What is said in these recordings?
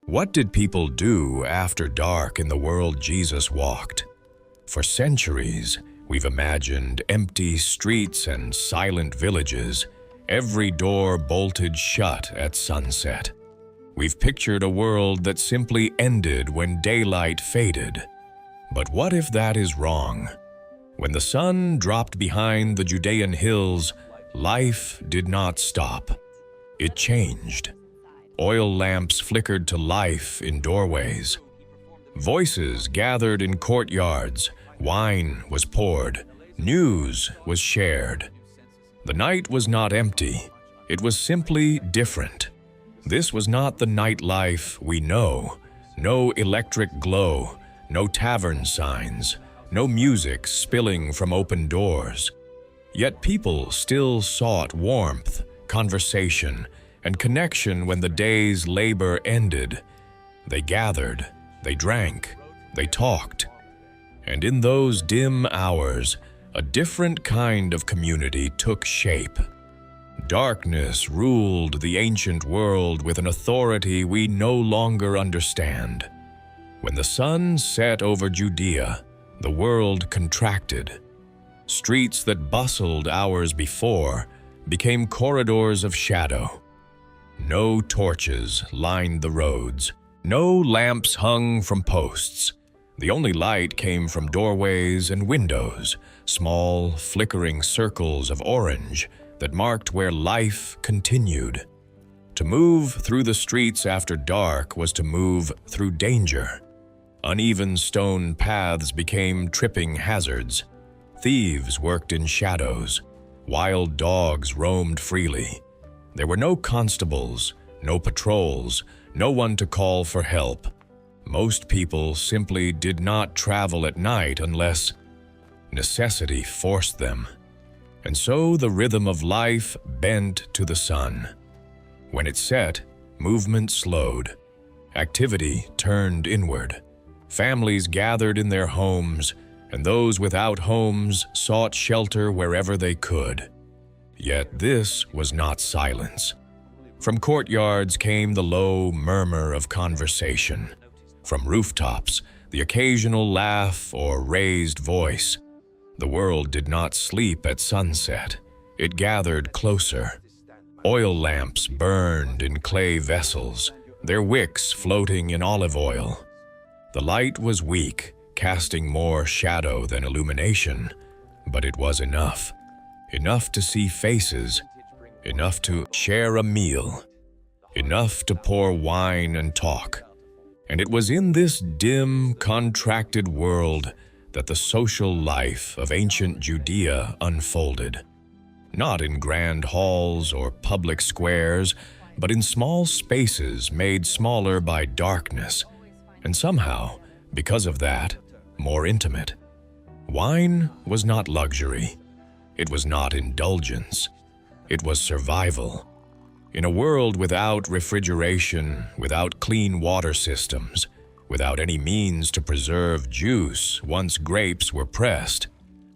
What did people do after dark in the world Jesus walked? For centuries, we've imagined empty streets and silent villages, every door bolted shut at sunset. We've pictured a world that simply ended when daylight faded. But what if that is wrong? When the sun dropped behind the Judean hills, life did not stop. It changed. Oil lamps flickered to life in doorways. Voices gathered in courtyards. Wine was poured. News was shared. The night was not empty. It was simply different. This was not the nightlife we know. No electric glow, no tavern signs, no music spilling from open doors. Yet people still sought warmth, conversation, and connection when the day's labor ended. They gathered, they drank, they talked. And in those dim hours, a different kind of community took shape. Darkness ruled the ancient world with an authority we no longer understand. When the sun set over Judea, the world contracted. Streets that bustled hours before became corridors of shadow. No torches lined the roads. No lamps hung from posts. The only light came from doorways and windows, small, flickering circles of orange that marked where life continued. To move through the streets after dark was to move through danger. Uneven stone paths became tripping hazards. Thieves worked in shadows. Wild dogs roamed freely. There were no constables, no patrols, no one to call for help. Most people simply did not travel at night unless necessity forced them. And so the rhythm of life bent to the sun. When it set, movement slowed. Activity turned inward. Families gathered in their homes, and those without homes sought shelter wherever they could. Yet this was not silence. From courtyards came the low murmur of conversation. From rooftops, the occasional laugh or raised voice. The world did not sleep at sunset. It gathered closer. Oil lamps burned in clay vessels, their wicks floating in olive oil. The light was weak, casting more shadow than illumination, but it was enough. Enough to see faces, enough to share a meal, enough to pour wine and talk. And it was in this dim, contracted world that the social life of ancient Judea unfolded. Not in grand halls or public squares, but in small spaces made smaller by darkness, and somehow, because of that, more intimate. Wine was not luxury. It was not indulgence. It was survival. In a world without refrigeration, without clean water systems, without any means to preserve juice once grapes were pressed,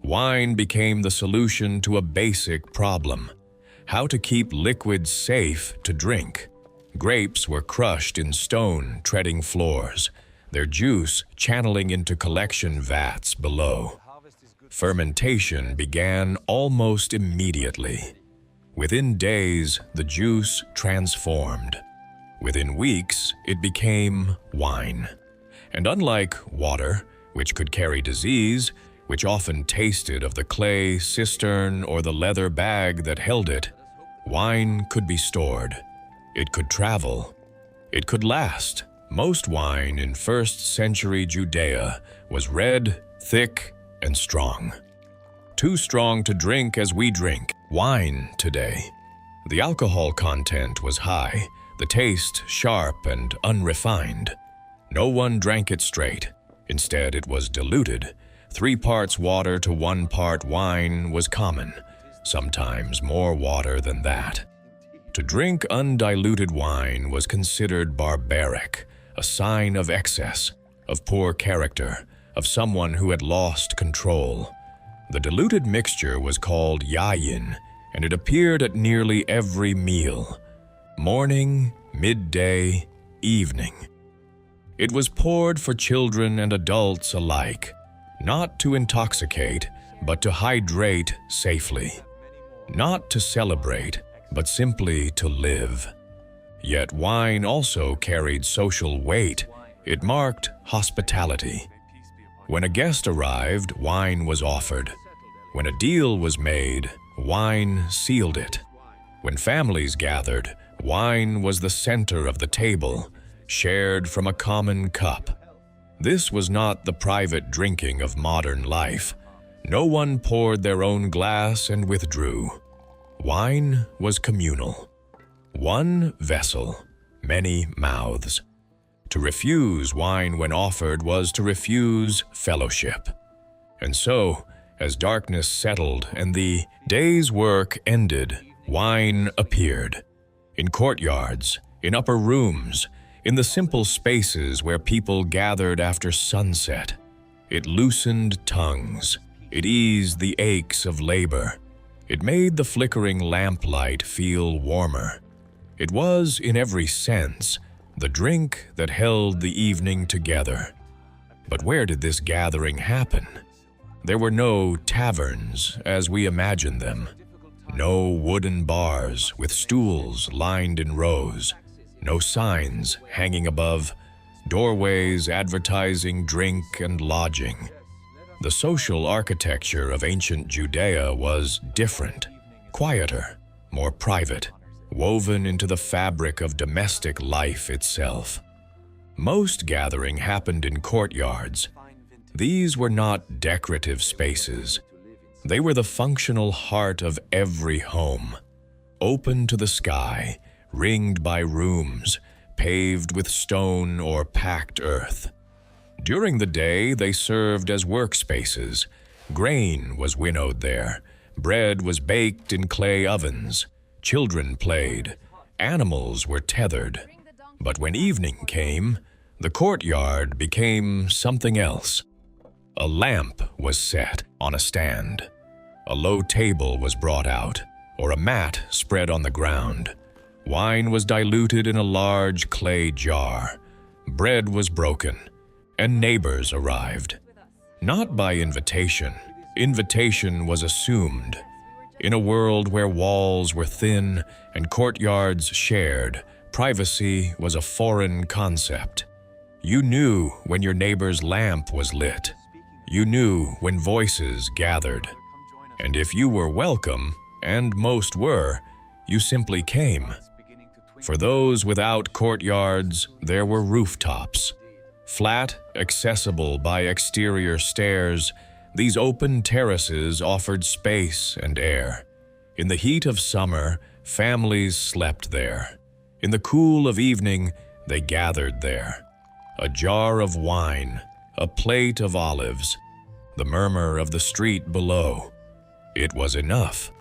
wine became the solution to a basic problem: how to keep liquids safe to drink. Grapes were crushed in stone-treading floors, their juice channeling into collection vats below. Fermentation began almost immediately. Within days, the juice transformed. Within weeks, it became wine. And unlike water, which could carry disease, which often tasted of the clay cistern or the leather bag that held it, wine could be stored. It could travel. It could last. Most wine in first-century Judea was red, thick, and strong. Too strong to drink as we drink wine today. The alcohol content was high, the taste sharp and unrefined. No one drank it straight. Instead, it was diluted. 3 parts water to 1 part wine was common, sometimes more water than that. To drink undiluted wine was considered barbaric, a sign of excess, of poor character, of someone who had lost control. The diluted mixture was called yayin, and it appeared at nearly every meal. Morning, midday, evening. It was poured for children and adults alike, not to intoxicate, but to hydrate safely. Not to celebrate, but simply to live. Yet wine also carried social weight. It marked hospitality. When a guest arrived, wine was offered. When a deal was made, wine sealed it. When families gathered, wine was the center of the table, shared from a common cup. This was not the private drinking of modern life. No one poured their own glass and withdrew. Wine was communal. One vessel, many mouths. To refuse wine when offered was to refuse fellowship. And so, as darkness settled and the day's work ended, wine appeared. In courtyards, in upper rooms, in the simple spaces where people gathered after sunset. It loosened tongues. It eased the aches of labor. It made the flickering lamplight feel warmer. It was, in every sense, the drink that held the evening together. But where did this gathering happen? There were no taverns as we imagined them. No wooden bars with stools lined in rows. No signs hanging above, doorways advertising drink and lodging. The social architecture of ancient Judea was different, quieter, more private, woven into the fabric of domestic life itself. Most gathering happened in courtyards. These were not decorative spaces. They were the functional heart of every home, open to the sky, ringed by rooms, paved with stone or packed earth. During the day, they served as workspaces. Grain was winnowed there. Bread was baked in clay ovens. Children played. Animals were tethered. But when evening came, the courtyard became something else. A lamp was set on a stand. A low table was brought out, or a mat spread on the ground. Wine was diluted in a large clay jar. Bread was broken, and neighbors arrived. Not by invitation. Invitation was assumed. In a world where walls were thin and courtyards shared, privacy was a foreign concept. You knew when your neighbor's lamp was lit. You knew when voices gathered. And if you were welcome, and most were, you simply came. For those without courtyards, there were rooftops. Flat, accessible by exterior stairs, these open terraces offered space and air. In the heat of summer, families slept there. In the cool of evening, they gathered there. A jar of wine, a plate of olives, the murmur of the street below. It was enough.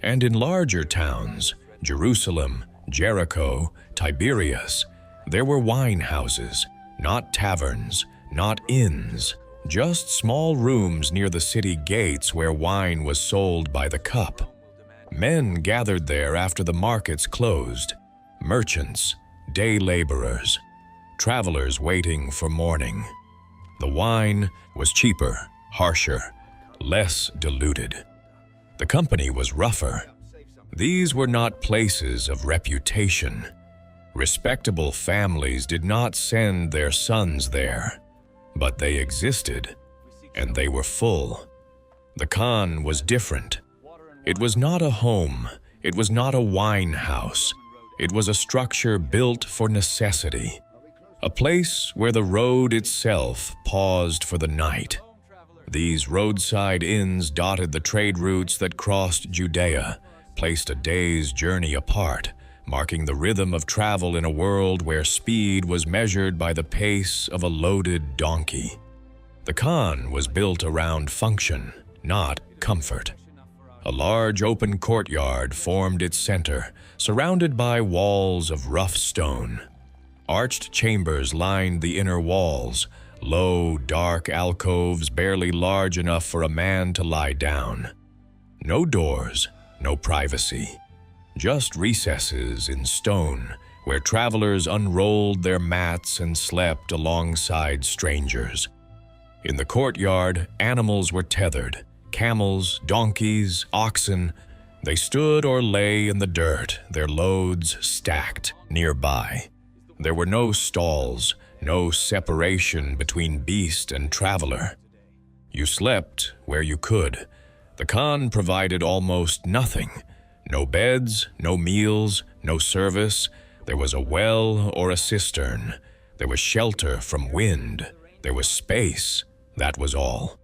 And in larger towns, Jerusalem, Jericho, Tiberias, there were wine houses, not taverns, not inns, just small rooms near the city gates where wine was sold by the cup. Men gathered there after the markets closed, merchants, day laborers, travelers waiting for morning. The wine was cheaper, harsher, less diluted. The company was rougher. These were not places of reputation. Respectable families did not send their sons there, but they existed, and they were full. The Khan was different. It was not a home. It was not a wine house. It was a structure built for necessity, a place where the road itself paused for the night. These roadside inns dotted the trade routes that crossed Judea, placed a day's journey apart, marking the rhythm of travel in a world where speed was measured by the pace of a loaded donkey. The Khan was built around function, not comfort. A large open courtyard formed its center, surrounded by walls of rough stone. Arched chambers lined the inner walls, low, dark alcoves barely large enough for a man to lie down. No doors, no privacy. Just recesses in stone where travelers unrolled their mats and slept alongside strangers. In the courtyard, animals were tethered, camels, donkeys, oxen. They stood or lay in the dirt, their loads stacked nearby. There were no stalls, no separation between beast and traveler. You slept where you could. The Khan provided almost nothing. No beds, no meals, no service. There was a well or a cistern. There was shelter from wind. There was space. That was all.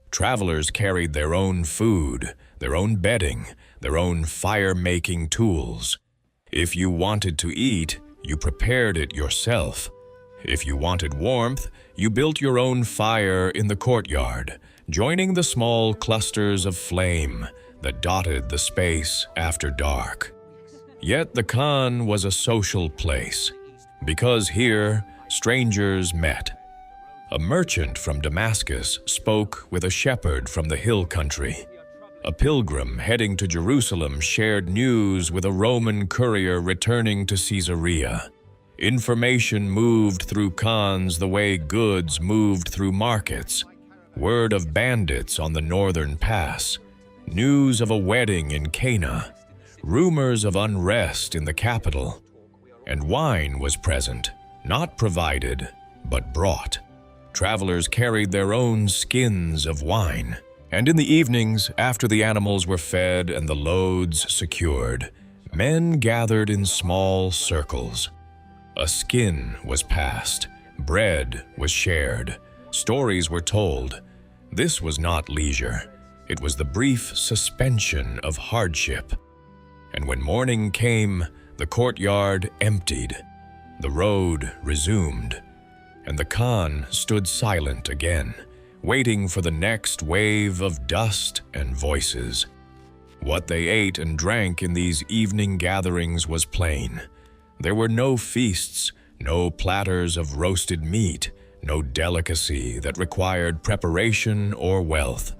Travelers carried their own food, their own bedding, their own fire-making tools. If you wanted to eat, you prepared it yourself. If you wanted warmth, you built your own fire in the courtyard, joining the small clusters of flame that dotted the space after dark. Yet the Khan was a social place, because here strangers met. A merchant from Damascus spoke with a shepherd from the hill country. A pilgrim heading to Jerusalem shared news with a Roman courier returning to Caesarea. Information moved through khans the way goods moved through markets. Word of bandits on the northern pass. News of a wedding in Cana. Rumors of unrest in the capital. And wine was present, not provided, but brought. Travelers carried their own skins of wine. And in the evenings, after the animals were fed and the loads secured, men gathered in small circles. A skin was passed, bread was shared, stories were told. This was not leisure. It was the brief suspension of hardship. And when morning came, the courtyard emptied. The road resumed, and the Khan stood silent again, waiting for the next wave of dust and voices. What they ate and drank in these evening gatherings was plain. There were no feasts, no platters of roasted meat, no delicacy that required preparation or wealth.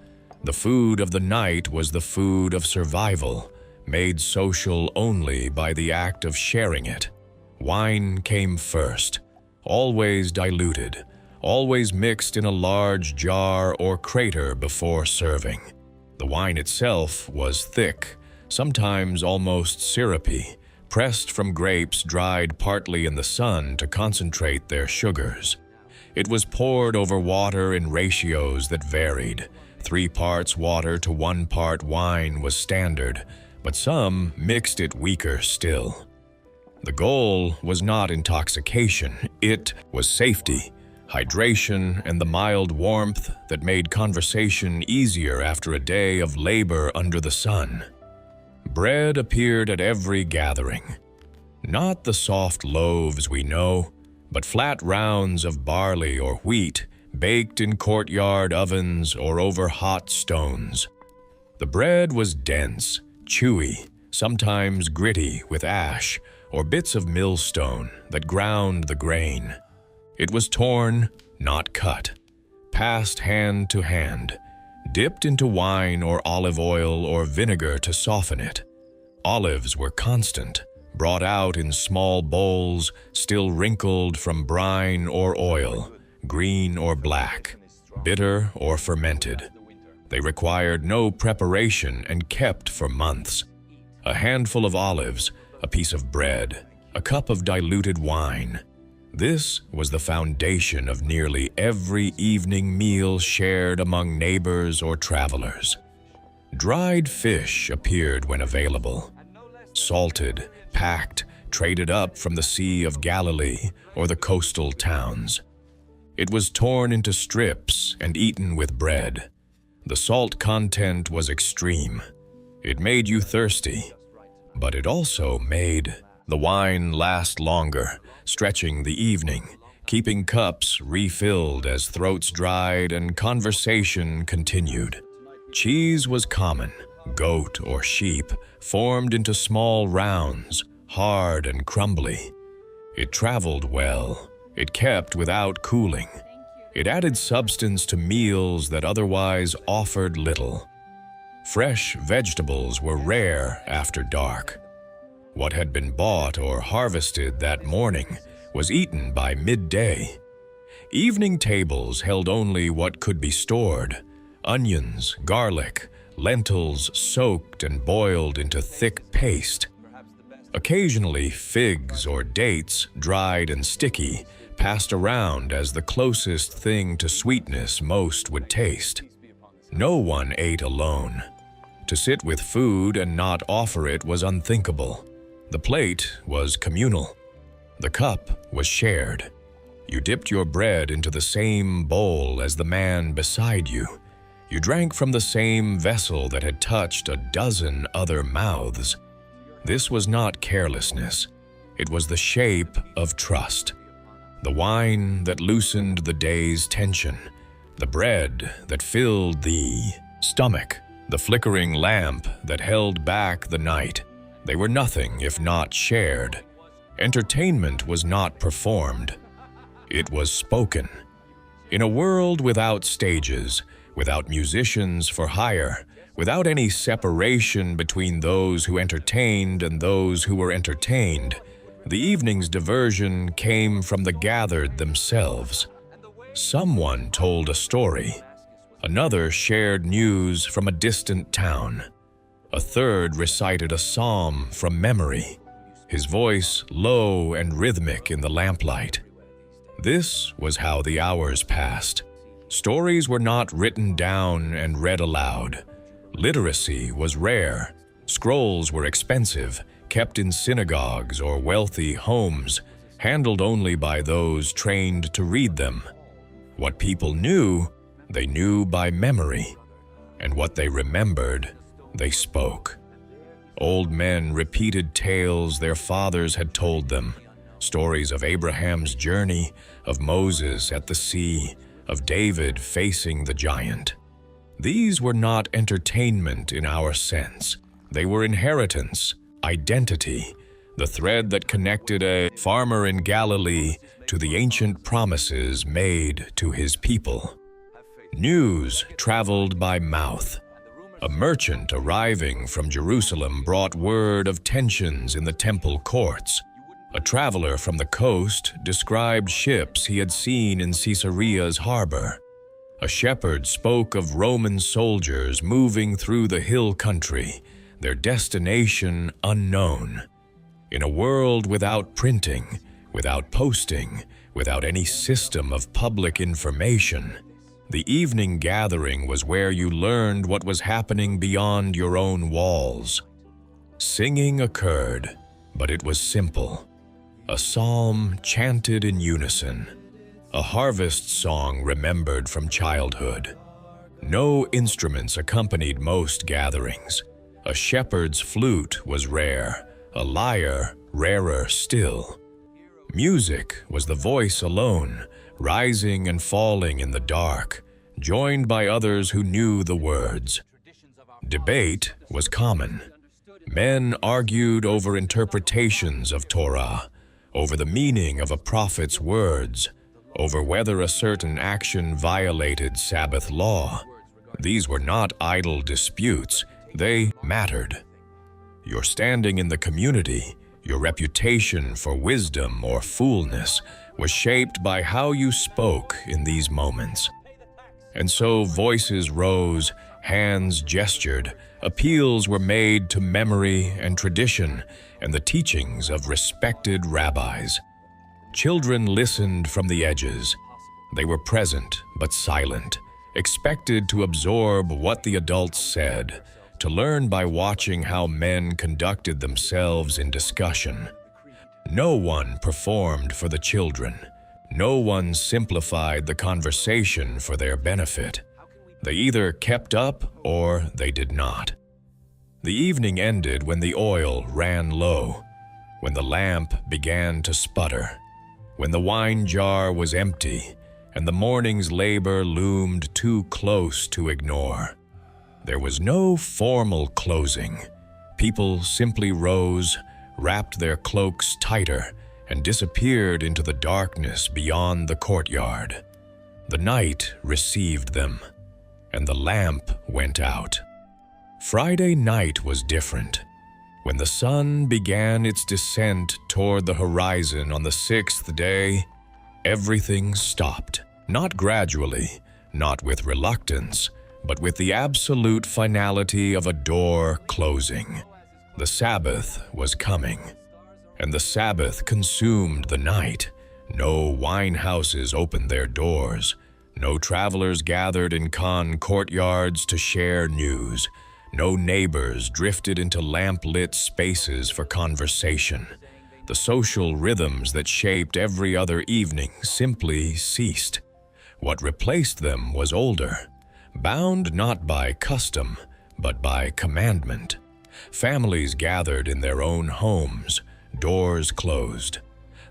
The food of the night was the food of survival, made social only by the act of sharing it. Wine came first, always diluted, always mixed in a large jar or crater before serving. The wine itself was thick, sometimes almost syrupy, pressed from grapes dried partly in the sun to concentrate their sugars. It was poured over water in ratios that varied. 3 parts water to 1 part wine was standard, but some mixed it weaker still. The goal was not intoxication, it was safety, hydration, and the mild warmth that made conversation easier after a day of labor under the sun. Bread appeared at every gathering. Not the soft loaves we know, but flat rounds of barley or wheat baked in courtyard ovens or over hot stones. The bread was dense, chewy, sometimes gritty with ash or bits of millstone that ground the grain. It was torn, not cut, passed hand to hand, dipped into wine or olive oil or vinegar to soften it. Olives were constant, brought out in small bowls, still wrinkled from brine or oil, green or black, bitter or fermented. They required no preparation and kept for months. A handful of olives, a piece of bread, a cup of diluted wine. This was the foundation of nearly every evening meal shared among neighbors or travelers. Dried fish appeared when available. Salted, packed, traded up from the Sea of Galilee or the coastal towns. It was torn into strips and eaten with bread. The salt content was extreme. It made you thirsty, but it also made the wine last longer, stretching the evening, keeping cups refilled as throats dried and conversation continued. Cheese was common, goat or sheep, formed into small rounds, hard and crumbly. It traveled well. It kept without cooling. It added substance to meals that otherwise offered little. Fresh vegetables were rare after dark. What had been bought or harvested that morning was eaten by midday. Evening tables held only what could be stored: onions, garlic, lentils soaked and boiled into thick paste. Occasionally, figs or dates, dried and sticky, passed around as the closest thing to sweetness most would taste. No one ate alone. To sit with food and not offer it was unthinkable. The plate was communal. The cup was shared. You dipped your bread into the same bowl as the man beside you. You drank from the same vessel that had touched a dozen other mouths. This was not carelessness. It was the shape of trust. The wine that loosened the day's tension. The bread that filled the stomach. The flickering lamp that held back the night. They were nothing if not shared. Entertainment was not performed. It was spoken. In a world without stages, without musicians for hire, without any separation between those who entertained and those who were entertained, the evening's diversion came from the gathered themselves. Someone told a story. Another shared news from a distant town. A third recited a psalm from memory, his voice low and rhythmic in the lamplight. This was how the hours passed. Stories were not written down and read aloud. Literacy was rare. Scrolls were expensive, kept in synagogues or wealthy homes, handled only by those trained to read them. What people knew, they knew by memory, and what they remembered, they spoke. Old men repeated tales their fathers had told them, stories of Abraham's journey, of Moses at the sea, of David facing the giant. These were not entertainment in our sense. They were inheritance, identity, the thread that connected a farmer in Galilee to the ancient promises made to his people. News traveled by mouth. A merchant arriving from Jerusalem brought word of tensions in the temple courts. A traveler from the coast described ships he had seen in Caesarea's harbor. A shepherd spoke of Roman soldiers moving through the hill country, their destination unknown. In a world without printing, without posting, without any system of public information, the evening gathering was where you learned what was happening beyond your own walls. Singing occurred, but it was simple. A psalm chanted in unison. A harvest song remembered from childhood. No instruments accompanied most gatherings. A shepherd's flute was rare, a lyre rarer still. Music was the voice alone, rising and falling in the dark, joined by others who knew the words. Debate was common. Men argued over interpretations of Torah, over the meaning of a prophet's words, over whether a certain action violated Sabbath law. These were not idle disputes, they mattered. Your standing in the community, your reputation for wisdom or foolness, was shaped by how you spoke in these moments. And so voices rose, hands gestured, appeals were made to memory and tradition and the teachings of respected rabbis. Children listened from the edges. They were present but silent, expected to absorb what the adults said, to learn by watching how men conducted themselves in discussion. No one performed for the children. No one simplified the conversation for their benefit. They either kept up or they did not. The evening ended when the oil ran low, when the lamp began to sputter, when the wine jar was empty and the morning's labor loomed too close to ignore. There was no formal closing. People simply rose, wrapped their cloaks tighter, and disappeared into the darkness beyond the courtyard. The night received them, and the lamp went out. Friday night was different. When the sun began its descent toward the horizon on the sixth day, everything stopped, not gradually, not with reluctance, but with the absolute finality of a door closing. The Sabbath was coming, and the Sabbath consumed the night. No wine houses opened their doors. No travelers gathered in courtyards to share news. No neighbors drifted into lamp-lit spaces for conversation. The social rhythms that shaped every other evening simply ceased. What replaced them was older, bound not by custom, but by commandment. Families gathered in their own homes, doors closed.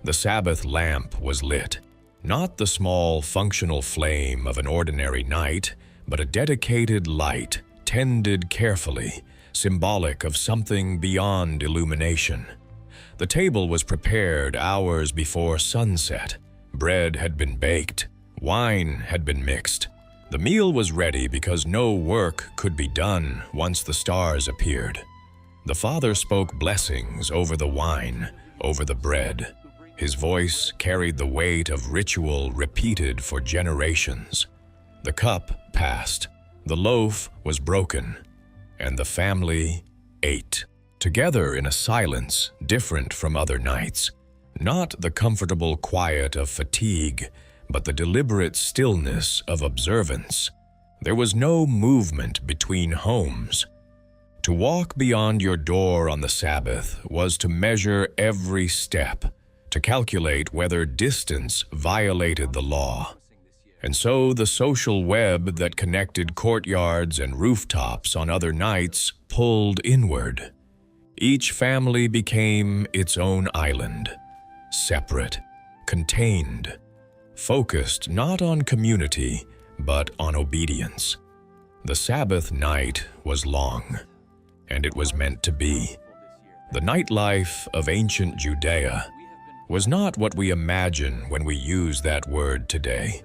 The Sabbath lamp was lit, not the small functional flame of an ordinary night, but a dedicated light, tended carefully, symbolic of something beyond illumination. The table was prepared hours before sunset. Bread had been baked. Wine had been mixed. The meal was ready because no work could be done once the stars appeared. The Father spoke blessings over the wine, over the bread. His voice carried the weight of ritual repeated for generations. The cup passed. The loaf was broken, and the family ate, together in a silence different from other nights. Not the comfortable quiet of fatigue, but the deliberate stillness of observance. There was no movement between homes. To walk beyond your door on the Sabbath was to measure every step, to calculate whether distance violated the law. And so the social web that connected courtyards and rooftops on other nights pulled inward. Each family became its own island, separate, contained, focused not on community, but on obedience. The Sabbath night was long, and it was meant to be. The nightlife of ancient Judea was not what we imagine when we use that word today.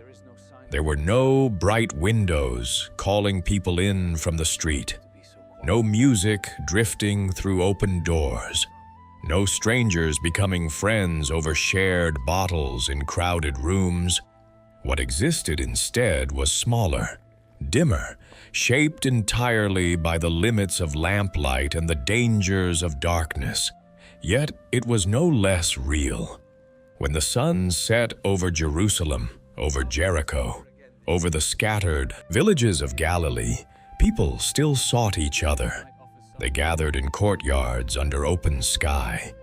There were no bright windows calling people in from the street, no music drifting through open doors, no strangers becoming friends over shared bottles in crowded rooms. What existed instead was smaller, dimmer, shaped entirely by the limits of lamplight and the dangers of darkness. Yet it was no less real. When the sun set over Jerusalem, over Jericho, over the scattered villages of Galilee, people still sought each other. They gathered in courtyards under open sky.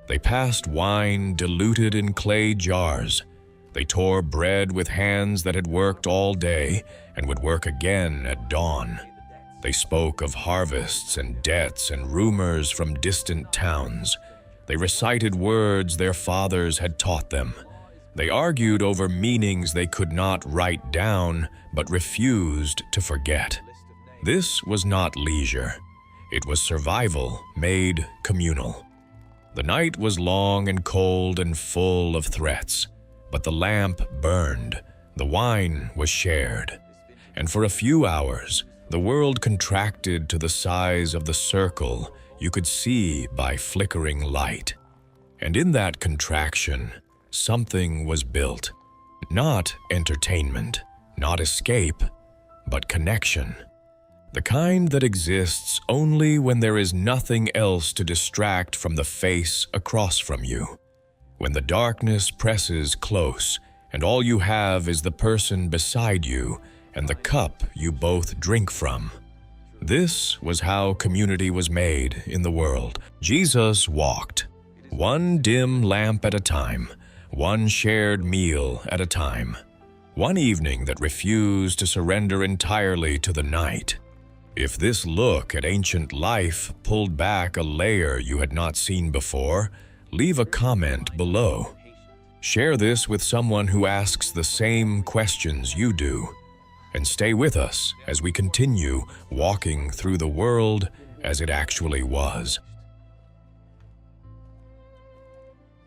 They passed wine diluted in clay jars. They tore bread with hands that had worked all day and would work again at dawn. They spoke of harvests and debts and rumors from distant towns. They recited words their fathers had taught them. They argued over meanings they could not write down, but refused to forget. This was not leisure. It was survival made communal. The night was long and cold and full of threats, but the lamp burned, the wine was shared, and for a few hours, the world contracted to the size of the circle you could see by flickering light. And in that contraction, something was built. Not entertainment, not escape, but connection. The kind that exists only when there is nothing else to distract from the face across from you. When the darkness presses close and all you have is the person beside you and the cup you both drink from. This was how community was made in the world. Jesus walked, one dim lamp at a time, one shared meal at a time, one evening that refused to surrender entirely to the night. If this look at ancient life pulled back a layer you had not seen before, leave a comment below. Share this with someone who asks the same questions you do, and stay with us as we continue walking through the world as it actually was.